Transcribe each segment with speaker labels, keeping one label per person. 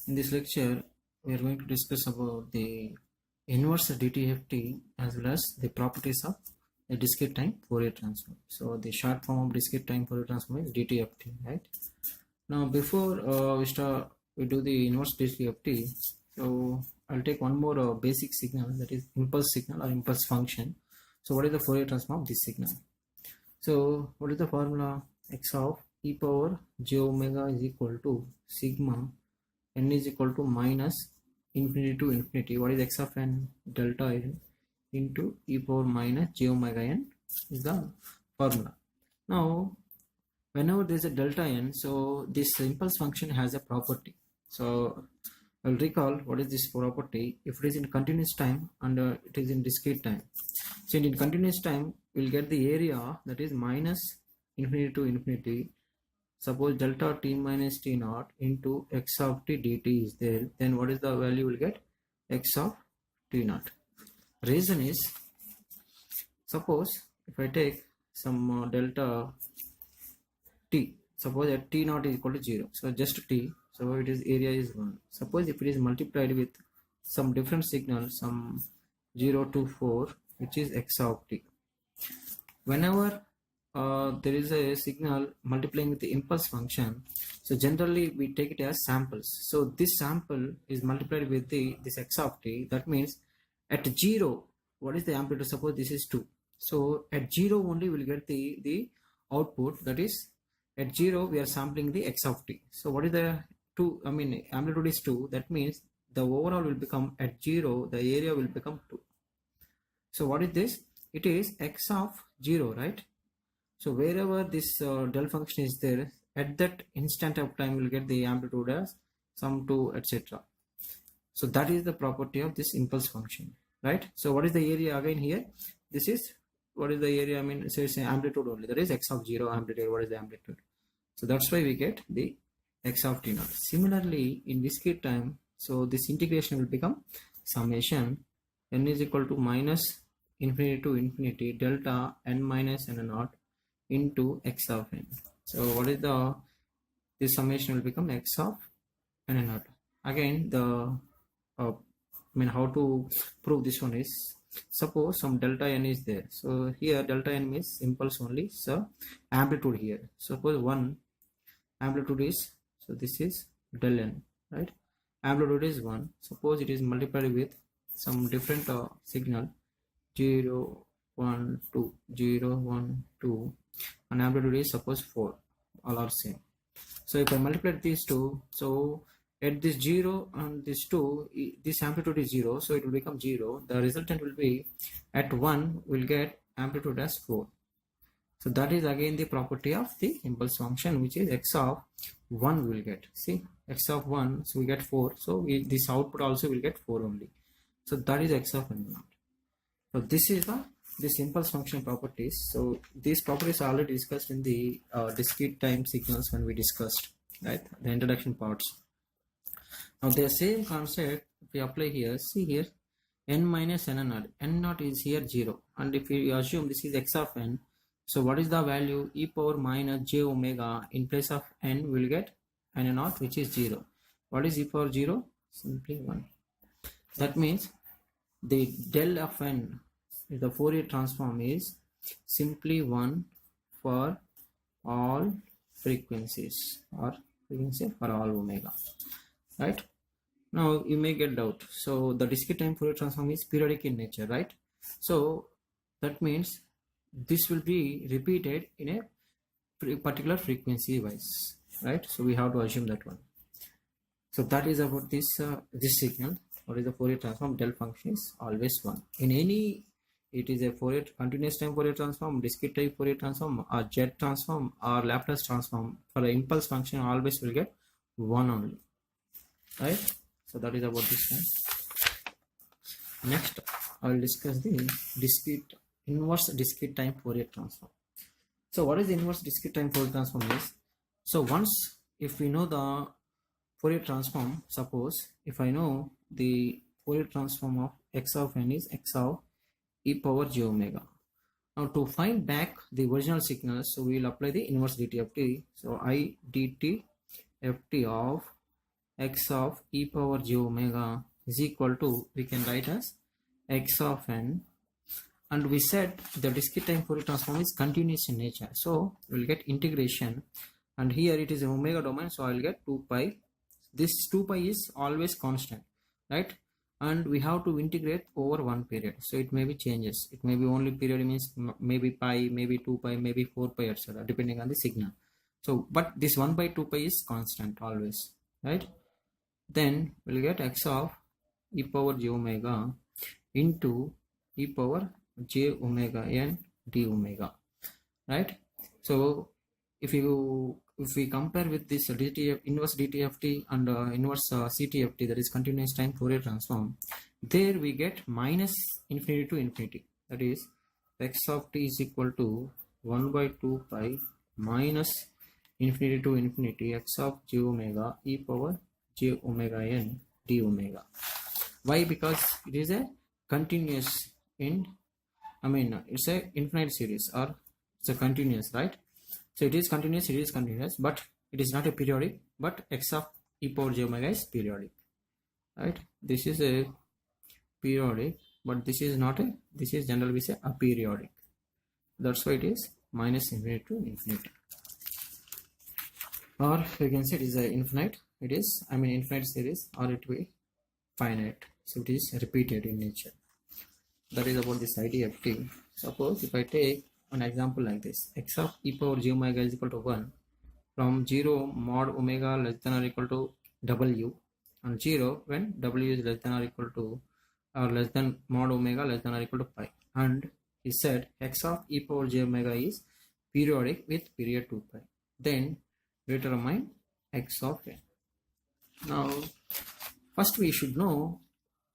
Speaker 1: In this lecture, we are going to discuss about the inverse DTFT as well as the properties of the discrete time Fourier transform. So the short form of discrete time Fourier transform is DTFT, right? Now before we do the inverse DTFT, so I'll take one more basic signal, that is impulse signal or impulse function. So what is the Fourier transform of this signal? So what is the formula? X of e power j omega is equal to sigma n is equal to minus infinity to infinity. What is x of n? Delta n into e power minus j omega n is the formula. Now whenever there is a delta n, so this impulse function has a property. So I'll recall what is this property. If it is in continuous time and it is in discrete time, so in continuous time we'll get the area, that is minus infinity to infinity. Suppose delta t minus t naught into x of t dt is there, then what is the value we'll get? X of t naught. Reason is, suppose if I take some delta t, suppose that t naught is equal to 0, so just t, so it is area is 1. Suppose if it is multiplied with some different signal, some 0 to 4, which is x of t. Whenever there is a signal multiplying with the impulse function, so generally we take it as samples. So this sample is multiplied with this x of t. That means at 0, what is the amplitude? Suppose this is 2. So at 0 only we'll get the output, that is at 0 we are sampling the x of t. So what is the 2? I mean amplitude is 2. That means the overall will become at 0, the area will become 2. So what is this? It is x of 0, right? So wherever this del function is there, at that instant of time we'll get the amplitude as some 2, etc. So that is the property of this impulse function, right? So what is the area again here? This is, what is the area? I mean, so it's an amplitude only, that is x of 0 amplitude. What is the amplitude? So that's why we get the x of t naught. Similarly in discrete time, so this integration will become summation n is equal to minus infinity to infinity delta n minus n naught into x of n. So what is this summation will become x of n naught. Again how to prove this one is, suppose some delta n is there. So here delta n means impulse only, so amplitude here. Suppose 1 amplitude is, so this is del n, right? Amplitude is 1. Suppose it is multiplied with some different signal 0, 1, 2, 0, 1, 2, and amplitude is suppose 4, all are same. So if I multiply these two, so at this 0 and this 2, this amplitude is 0, so it will become 0. The resultant will be at 1 will get amplitude as 4. So that is again the property of the impulse function, which is x of 1 will get. See, x of 1, so we get 4. So this output also will get 4 only. So that is x of n naught. So this is this impulse function properties. So these properties are already discussed in the discrete time signals when we discussed, right, the introduction parts. Now the same concept if we apply here, see here n minus n naught. N naught is here 0, and if we assume this is x of n, so what is the value? E power minus j omega. In place of n we will get n naught, which is 0. What is e power 0? Simply 1. That means the del of n, the Fourier transform, is simply 1 for all frequencies, or frequency for all omega, right? Now you may get doubt. So the discrete time Fourier transform is periodic in nature, right? So that means this will be repeated in a particular frequency wise, right? So we have to assume that one. So that is about this this signal. What is the Fourier transform? Del function is always 1. In any, it is a Fourier continuous time Fourier transform, discrete time Fourier transform, or Z transform, or Laplace transform. For the impulse function, always will get 1 only, right? So that is about this one. Next, I will discuss the inverse discrete time Fourier transform. So what is the inverse discrete time Fourier transform is? So once if we know the Fourier transform, suppose if I know the Fourier transform of x of n is x of e power j omega. Now to find back the original signal, so we will apply the inverse DTFT. So I DTFT of x of e power j omega is equal to, we can write as x of n, and we said the discrete time Fourier transform is continuous in nature, so we'll get integration, and here it is an omega domain, so I'll get 2 pi. This 2 pi is always constant, right? And we have to integrate over one period, so it may be changes, it may be only period, means maybe pi, maybe 2 pi, maybe 4 pi, etc., depending on the signal. So but this 1 by 2 pi is constant always, right? Then we'll get x of e power j omega into e power j omega n d omega, right? So if we compare with this inverse DTFT and inverse CTFT, that is continuous time Fourier transform, there we get minus infinity to infinity, that is x of t is equal to 1 by 2 pi minus infinity to infinity x of j omega e power j omega n d omega. Why? Because it is a continuous it's a infinite series, or it's a continuous, right? So it is continuous, but it is not a periodic, but x of e power j omega is periodic, right? This is a periodic, but this is not a, this is generally we say aperiodic. That's why it is minus infinity to infinity. Or we can say it is a infinite, it is, infinite series, or it will be finite, so it is repeated in nature. That is about this IDFT. Suppose if I take an example like this, x of e power j omega is equal to 1 from 0 mod omega less than or equal to w, and 0 when w is less than or equal to, or less than mod omega less than or equal to pi, and he said x of e power j omega is periodic with period 2 pi. Then determine x of n. Now first we should know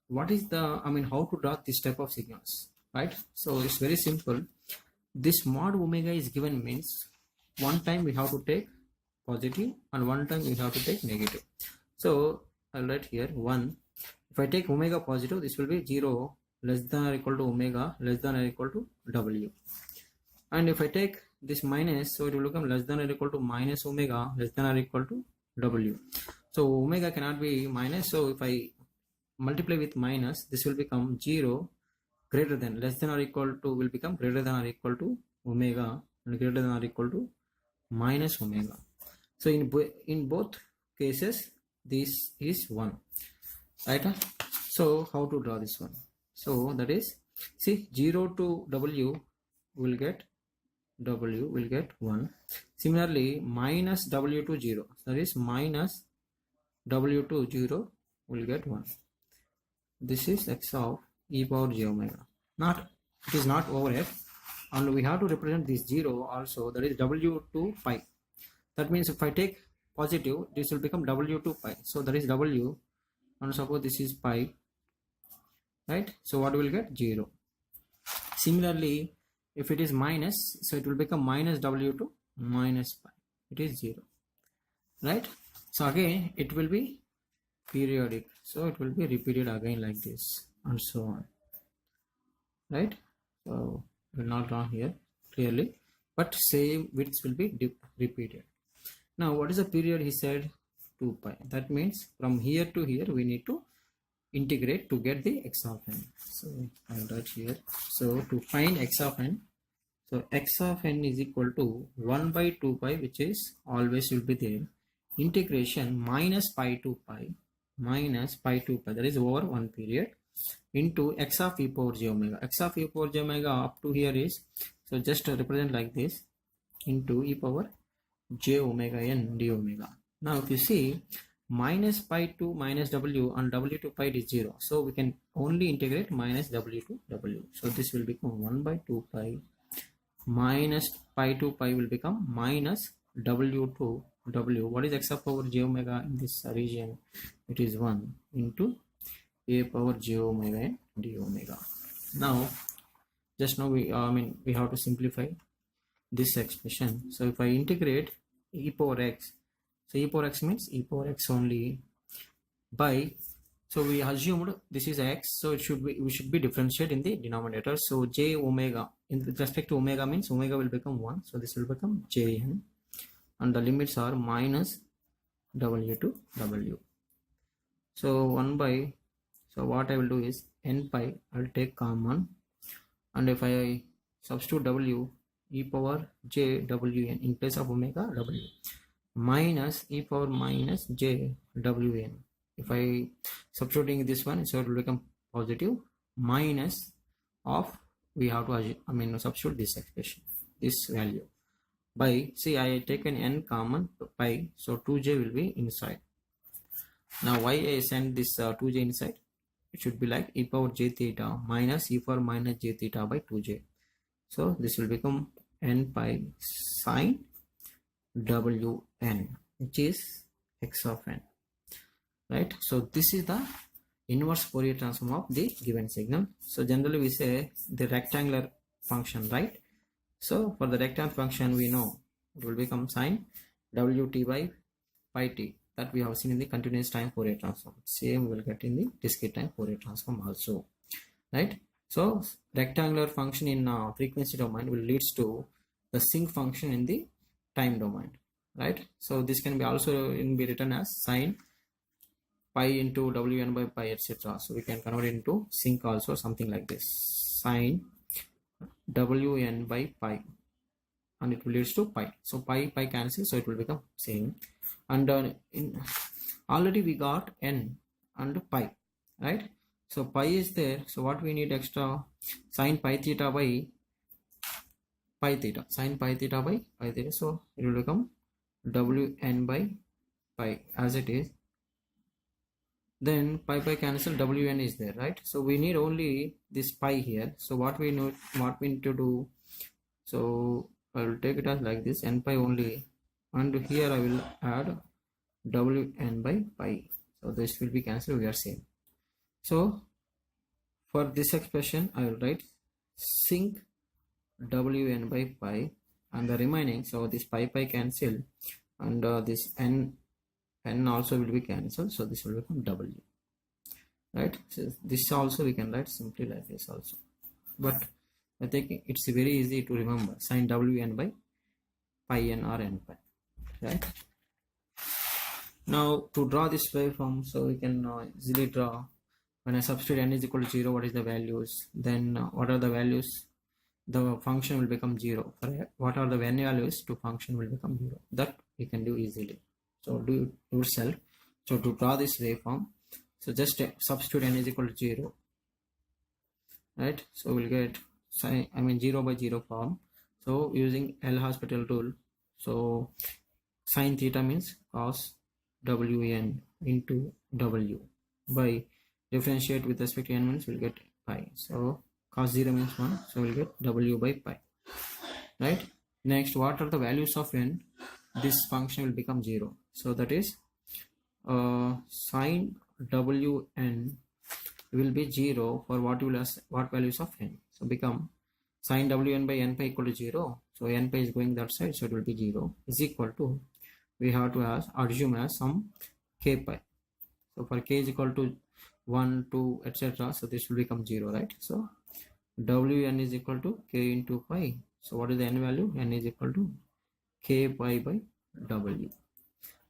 Speaker 1: what is the, how to draw this type of signals, right? So it's very simple. This mod omega is given means one time we have to take positive and one time we have to take negative. So I'll write here 1. If I take omega positive, this will be 0 less than or equal to omega less than or equal to w. And if I take this minus, so it will become less than or equal to minus omega less than or equal to w. So omega cannot be minus, so if I multiply with minus, this will become 0 greater than, less than or equal to will become greater than or equal to omega, and greater than or equal to minus omega. So in both cases this is 1, right? So how to draw this one? So that is, see, 0 to w will get 1. Similarly minus w to 0, that is minus w to 0 will get 1. This is x of e power j omega. It is not over here, and we have to represent this 0 also, that is w to pi. That means if I take positive, this will become w to pi, so that is w, and suppose this is pi, right? So what will get? 0. Similarly if it is minus, so it will become minus w to minus pi, it is 0, right? So again it will be periodic, so it will be repeated again like this, and so on, right? So we will not draw here clearly, but same widths will be repeated. Now what is the period? He said 2 pi. That means from here to here we need to integrate to get the x of n. So I'll write here. So to find x of n, so x of n is equal to 1 by 2 pi, which is always will be there, integration minus pi to pi, that is over one period, into x of e power j omega. X of e power j omega up to here is, so just represent like this, into e power j omega n d omega. Now if you see, minus pi to minus w and w to pi is 0, so we can only integrate minus w to w. So this will become 1 by 2 pi minus pi to pi will become minus w to w. What is x of power j omega in this region? It is 1 into a power j omega n d omega. Now just now we have to simplify this expression. So if I integrate e power x, so e power x means e power x only by, so we assumed this is x, so it should be, we should be differentiate in the denominator. So j omega with respect to omega means omega will become 1, so this will become jn, and the limits are minus w to w. So 1 by, so what I will do is n pi, I will take common, and if I substitute w, e power j w n in place of omega w minus e power minus j w n. If I substituting this one, so it will become positive minus of, we have to substitute this expression, this value, by, see, I taken n common pi, so 2j will be inside. Now why I send this 2j inside? It should be like e power j theta minus e power minus j theta by 2j. So this will become n pi sine wn, which is x of n, right? So this is the inverse Fourier transform of the given signal. So generally we say the rectangular function, right? So for the rectangular function, we know it will become sine wt by pi t, that we have seen in the continuous time Fourier transform. Same we will get in the discrete time Fourier transform also, right? So rectangular function in frequency domain will leads to the sinc function in the time domain, right? So this can be also be written as sine pi into wn by pi, etc. So we can convert it into sinc also, something like this, sine wn by pi, and it will leads to pi. So pi cancel, so it will become same. And already we got n and pi, right? So pi is there, so what we need extra, sine pi theta by pi theta, sine pi theta by pi theta, so it will become wn by pi as it is. Then pi cancel, wn is there, right? So we need only this pi here. So what we need to do, so I will take it as like this, n pi only, and here I will add wn by pi, so this will be cancelled, we are same. So for this expression I will write sinc wn by pi, and the remaining, so this pi cancel, and this n also will be cancelled, so this will become w, right? So this also we can write simply like this also, but I think it's very easy to remember, sine wn by pi n or n pi, right? Now to draw this waveform, so we can easily draw, when I substitute n is equal to 0, what is the values, then what are the values, the function will become 0. For what are the n values to function will become 0, that we can do easily. So do it yourself. So to draw this waveform, so just substitute n is equal to 0, right? So we'll get 0 by 0 form. So using L'Hospital rule, so sine theta means cos wn into w, by differentiate with respect to n means we'll get pi. So cos 0 means 1, so we'll get w by pi, right? Next, what are the values of n? This function will become 0. So that is sine wn will be 0 for what values of n. So become sine wn by n pi equal to 0. So n pi is going that side, so it will be 0, is equal to, we have to assume as some k pi. So for k is equal to 1, 2, etc. So this will become 0, right? So wn is equal to k into pi. So what is the n value? N is equal to k pi by w,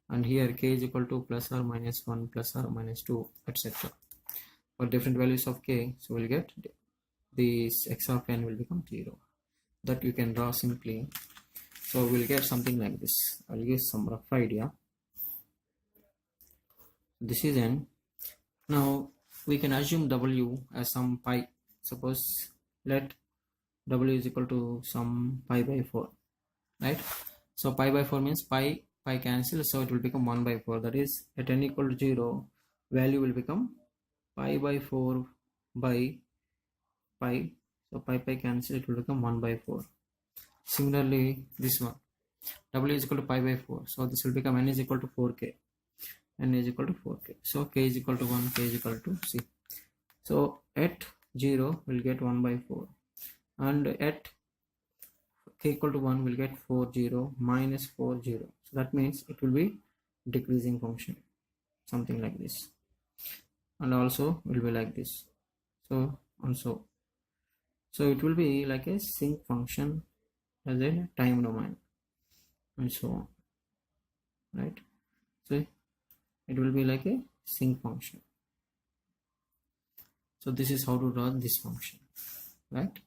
Speaker 1: and here k is equal to plus or minus 1, plus or minus 2, etc. For different values of k, so we'll get this x of n will become 0. That you can draw simply. So we'll get something like this. I'll give some rough idea. This is n. Now we can assume w as some pi. Suppose let w is equal to some pi by 4, right? So pi by 4 means pi cancel, so it will become 1 by 4. That is, at n equal to 0, value will become pi by 4 by pi. So pi cancel, it will become 1 by 4. Similarly, this one, w is equal to pi by 4, so this will become n is equal to 4k. N is equal to 4k. So k is equal to 1, k is equal to c. So at 0 we'll get 1 by 4, and at k equal to 1 will get 4 0 minus 4 0. So that means it will be decreasing function, something like this, and also will be like this. So also, so it will be like a sinc function as a time domain, and so on, right? So it will be like a sinc function. So this is how to draw this function, right?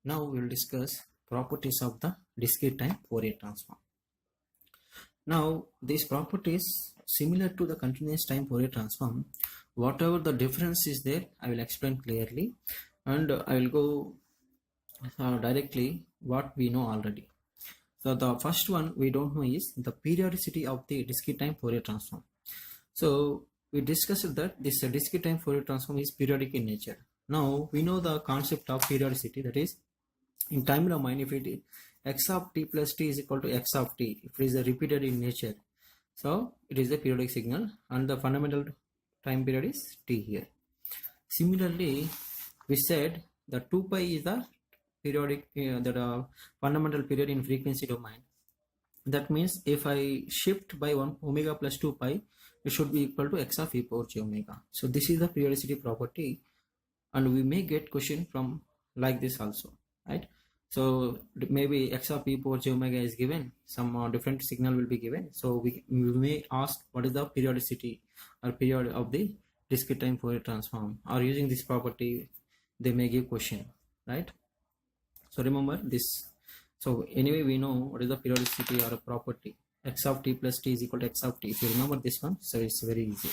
Speaker 1: Now we will discuss properties of the discrete time Fourier transform. Now these properties similar to the continuous time Fourier transform. Whatever the difference is there, I will explain clearly, and I will go directly what we know already. So the first one we don't know is the periodicity of the discrete time Fourier transform. So we discussed that this discrete time Fourier transform is periodic in nature. Now we know the concept of periodicity, that is in time domain, if it is x of t plus t is equal to x of t, if it is repeated in nature, so it is a periodic signal, and the fundamental time period is t here. Similarly, we said the 2 pi is the periodic fundamental period in frequency domain. That means if I shift by 1 omega plus 2 pi, it should be equal to x of e power j omega. So this is the periodicity property, and we may get question from like this also, right? So maybe x of e power j omega is given, some different signal will be given. So we may ask what is the periodicity or period of the discrete time Fourier transform, or using this property they may give question, right? So remember this. So anyway, we know what is the periodicity or a property. X of t plus t is equal to x of t. If you remember this one, so it's very easy.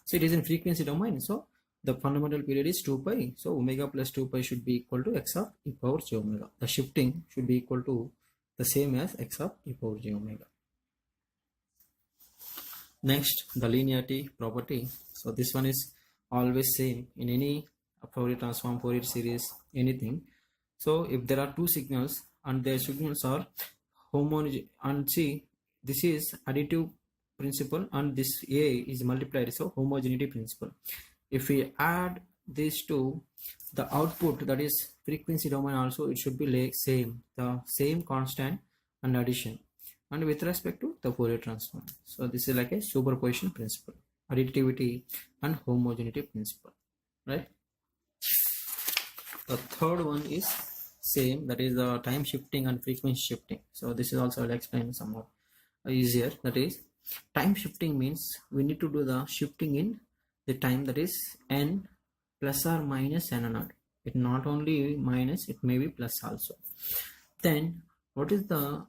Speaker 1: So it is in frequency domain. So the fundamental period is 2 pi. So omega plus 2 pi should be equal to x of e power j omega. The shifting should be equal to the same as x of e power j omega. Next, the linearity property. So this one is always same in any Fourier transform, Fourier series, anything. So if there are two signals and their signals are homogeneous, and see, this is additive principle and this A is multiplied, so homogeneity principle. If we add these two, the output, that is frequency domain also, it should be like same, the same constant and addition, and with respect to the Fourier transform. So this is like a superposition principle, additivity and homogeneity principle, right? The third one is same, that is the time shifting and frequency shifting. So this is also I'll explain somewhat easier. That is, time shifting means we need to do the shifting in the time, that is n plus or minus n naught. It not only minus, it may be plus also. Then what is the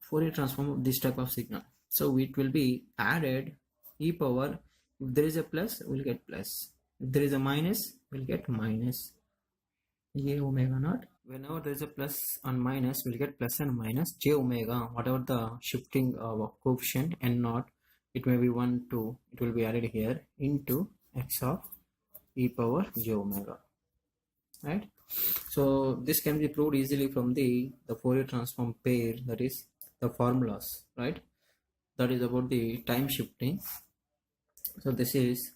Speaker 1: Fourier transform of this type of signal? So it will be added e power. If there is a plus, we'll get plus. If there is a minus, we'll get minus j omega naught. Whenever there is a plus and minus, we'll get plus and minus j omega, whatever the shifting coefficient n naught, it may be 1, 2, it will be added here into x of e power j omega, right? So this can be proved easily from the Fourier transform pair, that is the formulas, right? That is about the time shifting. So this is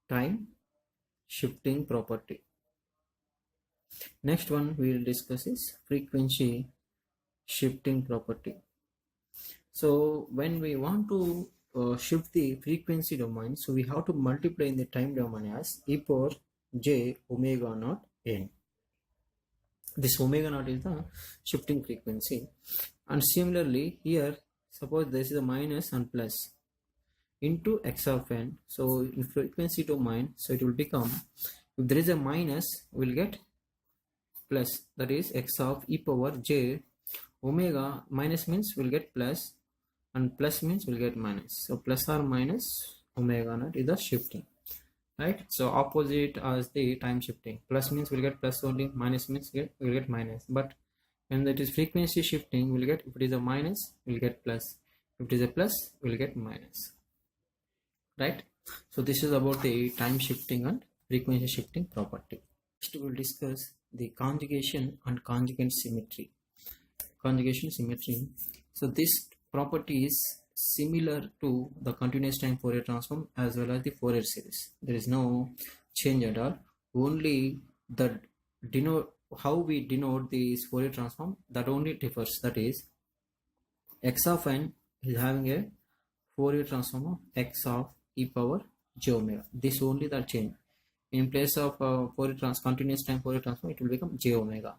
Speaker 1: time shifting property. Next one we will discuss is frequency shifting property. So when we want to shift the frequency domain, so we have to multiply in the time domain as e power j omega naught n. This omega naught is the shifting frequency, and similarly here, suppose this is a minus and plus into x of n. So in frequency domain, so it will become, if there is a minus, we will get plus, that is x of e power j omega. Minus means we'll get plus, and plus means we'll get minus. So plus or minus omega naught is the shifting, right? So opposite as the time shifting. Plus means we'll get plus only, minus means we'll get minus. But when that is frequency shifting, we'll get, if it is a minus, we'll get plus. If it is a plus, we'll get minus, right? So this is about the time shifting and frequency shifting property. Next we will discuss the conjugation and conjugate symmetry. Conjugation symmetry. So this property is similar to the continuous time Fourier transform as well as the Fourier series. There is no change at all. Only the how we denote this Fourier transform, that only differs. That is, x of n is having a Fourier transform of x of e power j omega. This only the change. In place of continuous time Fourier transform, it will become j omega.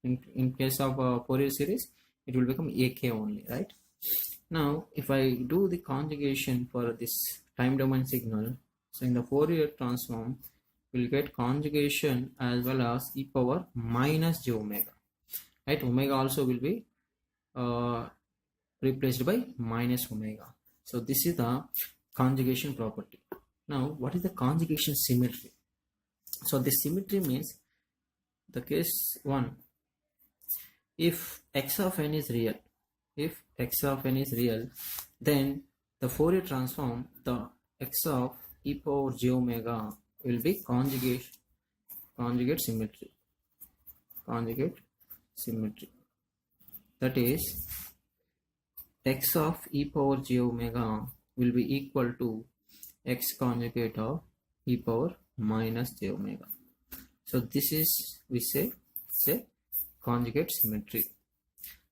Speaker 1: In case of Fourier series, it will become ak only, right? Now if I do the conjugation for this time domain signal, So in the Fourier transform, we'll get conjugation as well as e power minus j omega. Right? Omega also will be replaced by minus omega. So this is the conjugation property. Now, what is the conjugation symmetry? So this symmetry means the case 1, if x of n is real, then the Fourier transform, the x of e power j omega will be conjugate symmetry. That is, x of e power j omega will be equal to x conjugate of e power minus j omega. So this is, we say, conjugate symmetry.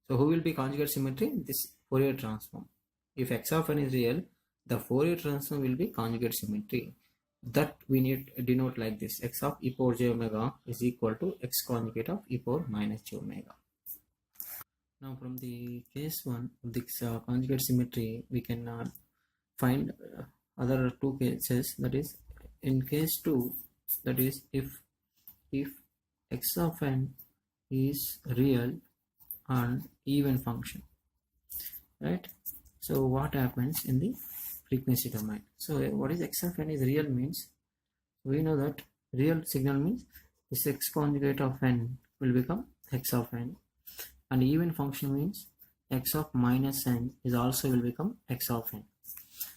Speaker 1: So who will be conjugate symmetry? This Fourier transform. If x of n is real, the Fourier transform will be conjugate symmetry. That we need to denote like this: x of e power j omega is equal to x conjugate of e power minus j omega. Now from the case 1 of this conjugate symmetry, we can find other two cases. That is, in case 2, that is, if x of n is real and even function, right? So what happens in the frequency domain? So what is x of n is real means, we know that real signal means this x conjugate of n will become x of n, and even function means x of minus n is also will become x of n.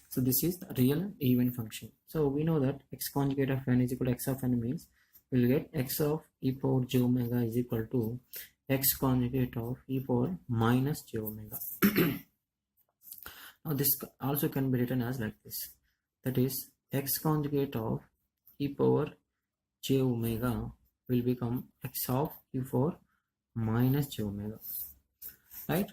Speaker 1: So this is the real even function. So we know that x conjugate of n is equal to x of n means we'll get x of e power j omega is equal to x conjugate of e power minus j omega. Now this also can be written as like this. That is, x conjugate of e power j omega will become x of e power minus j omega. Right?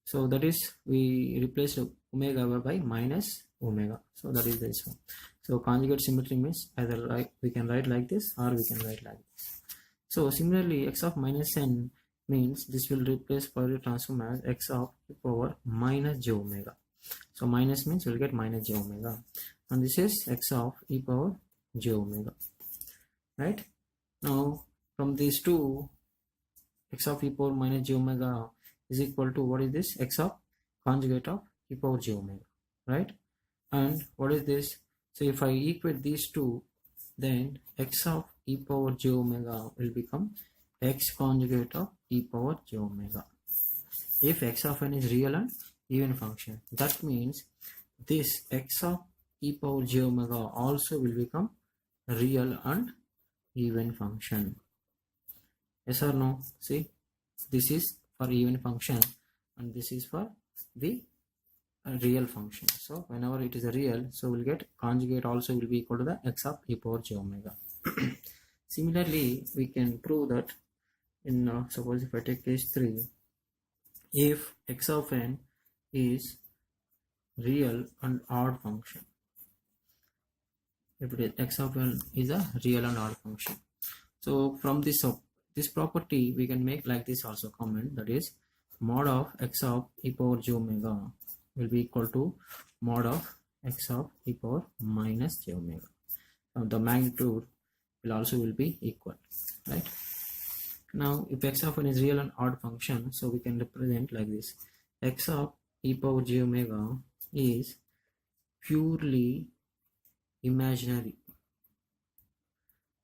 Speaker 1: So that is, we replace omega by minus omega. So that is this one. So conjugate symmetry means either we can write like this or we can write like this. So similarly, x of minus n means this will replace Fourier transform as x of e power minus j omega. So minus means we'll get minus j omega, and this is x of e power j omega. Right? Now from these two, x of e power minus j omega is equal to, what is this? X of conjugate of e power j omega. Right? And what is this? So if I equate these two, then x of e power j omega will become x conjugate of e power j omega. If x of n is real and even function, that means this x of e power j omega also will become real and even function. Yes or no? See, this is for even function and this is for the real function. So whenever it is a real, so we'll get conjugate also will be equal to the x of e power j omega. Similarly, we can prove that in suppose if I take case 3, if x of n is real and odd function, if it is x of n is a real and odd function, so from this property we can make like this also comment, that is, mod of x of e power j omega will be equal to mod of x of e power minus j omega. The magnitude will be equal, right? Now if x of n is real and odd function, so we can represent like this: x of e power j omega is purely imaginary,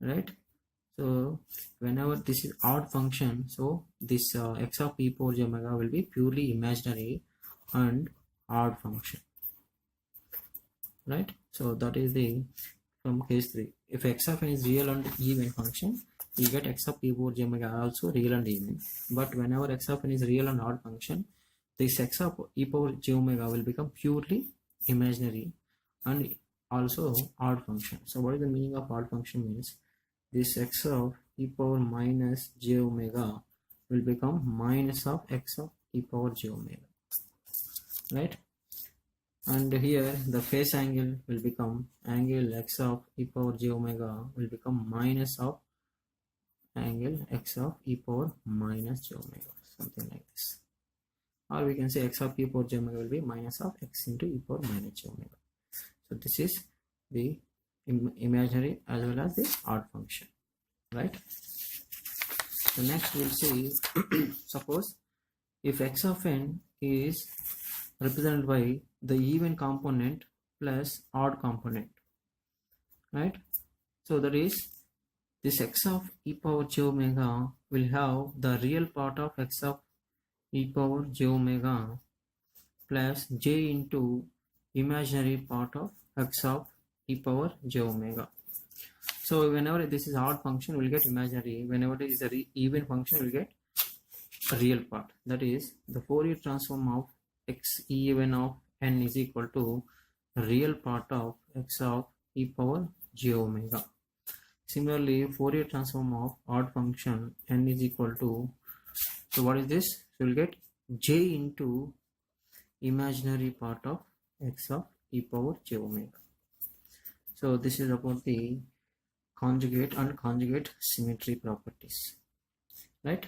Speaker 1: right? So whenever this is odd function, so this x of e power j omega will be purely imaginary and odd function, right? So that is the from case 3. If x of n is real and even function, we get x of e power j omega also real and even. But whenever x of n is real and odd function, this x of e power j omega will become purely imaginary and also odd function. So what is the meaning of odd function means? This x of e power minus j omega will become minus of x of e power j omega, right? And here the phase angle will become angle x of e power j omega will become minus of angle x of e power minus j omega, something like this. Or we can say x of e power j omega will be minus of x into e power minus j omega. So this is the imaginary as well as the odd function, right? So next we'll see suppose if x of n is represented by the even component plus odd component, right? So that is this x of e power j omega will have the real part of x of e power j omega plus j into imaginary part of x of e power j omega. So whenever this is odd function, we'll get imaginary. Whenever it is a even function, we'll get a real part. That is, the Fourier transform of x even of n is equal to the real part of x of e power j omega. Similarly, Fourier transform of odd function n is equal to, so what is this? So we'll get j into imaginary part of x of e power j omega. So this is about the conjugate and conjugate symmetry properties, right?